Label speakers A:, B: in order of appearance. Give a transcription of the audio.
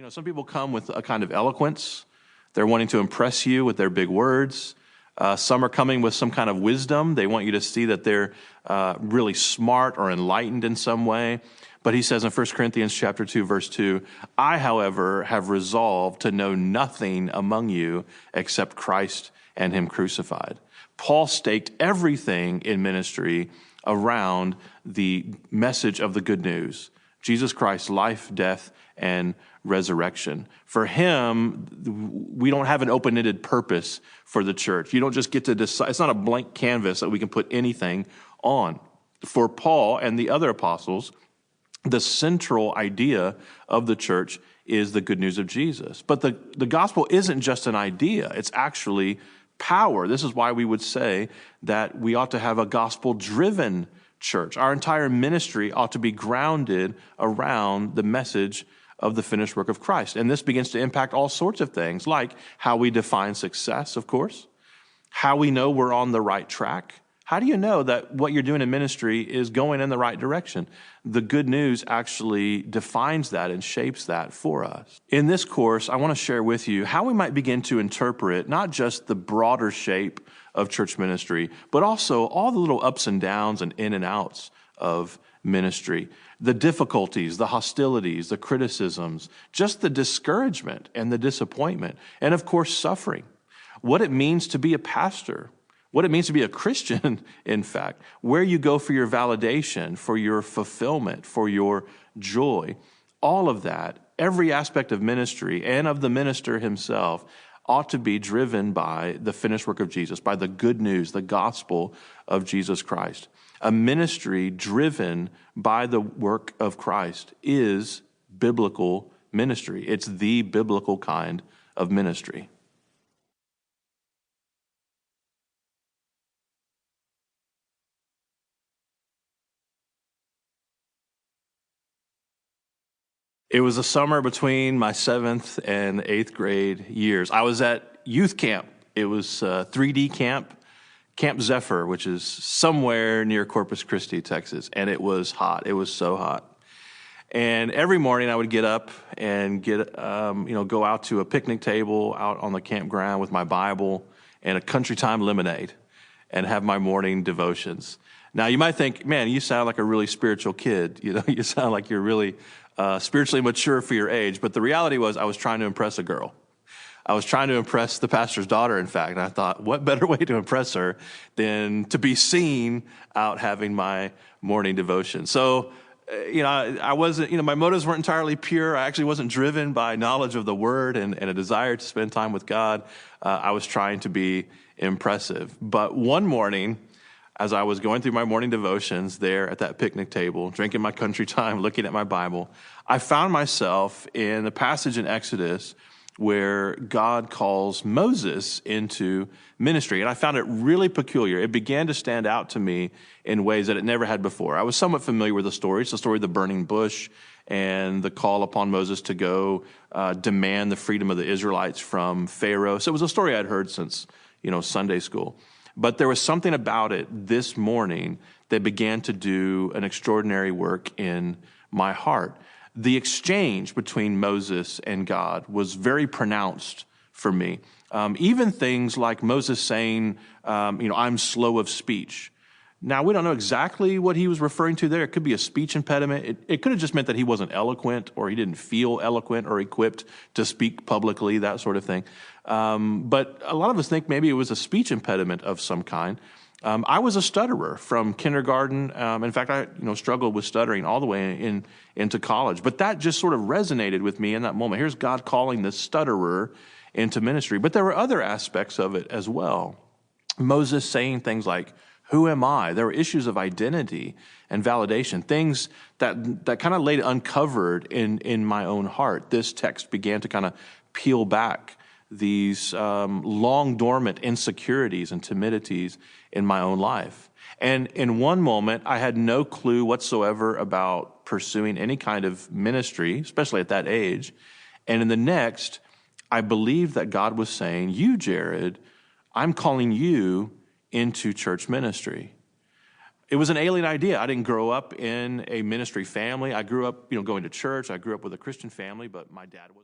A: some people come with a kind of eloquence. They're wanting to impress you with their big words. Some are coming with some kind of wisdom. They want you to see that they're really smart or enlightened in some way. But he says in 1 Corinthians chapter 2, verse 2, I, however, have resolved to know nothing among you except Christ and him crucified. Paul staked everything in ministry around the message of the good news, Jesus Christ's life, death, and resurrection. For him, we don't have an open-ended purpose for the church. You don't just get to decide. It's not a blank canvas that we can put anything on. For Paul and the other apostles, the central idea of the church is the good news of Jesus. But the gospel isn't just an idea. It's actually power. This is why we would say that we ought to have a gospel-driven church. Our entire ministry ought to be grounded around the message of the finished work of Christ. And this begins to impact all sorts of things, like how we define success, of course, how we know we're on the right track. How do you know that what you're doing in ministry is going in the right direction? The good news actually defines that and shapes that for us. In this course, I want to share with you how we might begin to interpret not just the broader shape of church ministry, but also all the little ups and downs and in and outs of ministry, the difficulties, the hostilities, the criticisms, just the discouragement and the disappointment, and of course, suffering. What it means to be a pastor, what it means to be a Christian, in fact, where you go for your validation, for your fulfillment, for your joy, all of that, every aspect of ministry and of the minister himself ought to be driven by the finished work of Jesus, by the good news, the gospel of Jesus Christ. A ministry driven by the work of Christ is biblical ministry. It's the biblical kind of ministry. It was a summer between my 7th and 8th grade years. I was at youth camp. It was 3D camp, Camp Zephyr, which is somewhere near Corpus Christi, Texas. And it was hot. It was so hot. And every morning I would get up and go out to a picnic table out on the campground with my Bible and a country time lemonade and have my morning devotions. Now you might think, man, you sound like a really spiritual kid. You sound like you're really spiritually mature for your age. But the reality was I was trying to impress a girl. I was trying to impress the pastor's daughter, in fact. And I thought, what better way to impress her than to be seen out having my morning devotion? So, I wasn't, my motives weren't entirely pure. I actually wasn't driven by knowledge of the word and a desire to spend time with God. I was trying to be impressive. But one morning, as I was going through my morning devotions there at that picnic table, drinking my country time, looking at my Bible, I found myself in a passage in Exodus where God calls Moses into ministry. And I found it really peculiar. It began to stand out to me in ways that it never had before. I was somewhat familiar with the story. It's the story of the burning bush and the call upon Moses to go demand the freedom of the Israelites from Pharaoh. So it was a story I'd heard since, Sunday school. But there was something about it this morning that began to do an extraordinary work in my heart. The exchange between Moses and God was very pronounced for me. Even things like Moses saying, I'm slow of speech. Now, we don't know exactly what he was referring to there. It could be a speech impediment. It could have just meant that he wasn't eloquent or he didn't feel eloquent or equipped to speak publicly, that sort of thing. But a lot of us think maybe it was a speech impediment of some kind. I was a stutterer from kindergarten. In fact, I struggled with stuttering all the way into college. But that just sort of resonated with me in that moment. Here's God calling the stutterer into ministry. But there were other aspects of it as well. Moses saying things like, who am I? There were issues of identity and validation, things that kind of laid uncovered in my own heart. This text began to kind of peel back these long dormant insecurities and timidities in my own life. And in one moment, I had no clue whatsoever about pursuing any kind of ministry, especially at that age. And in the next, I believed that God was saying, you, Jared, I'm calling you into church ministry. It was an alien idea. I didn't grow up in a ministry family. I grew up, going to church. I grew up with a Christian family, but my dad was